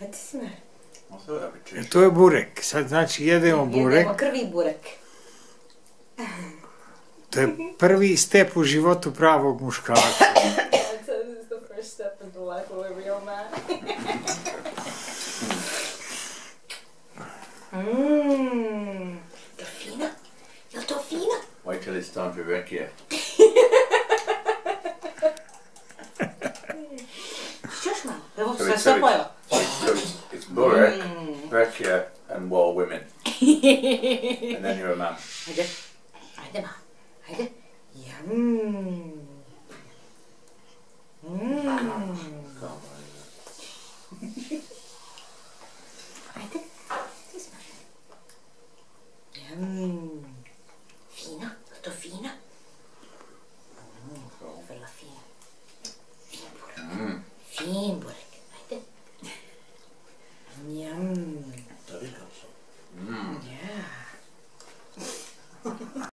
Hajde smjer. To je burek. Sad znači jedemo burek. Jedemo krvi burek. To je prvi step u životu pravog muškarca. This is the first step in the life of a real man. To fina? Jel to fina? Wait till it's time for Rekia. Šćeš malo? Evo sve pojela. It's burek, Rekia and Wall women. And then you're a man. Ajde.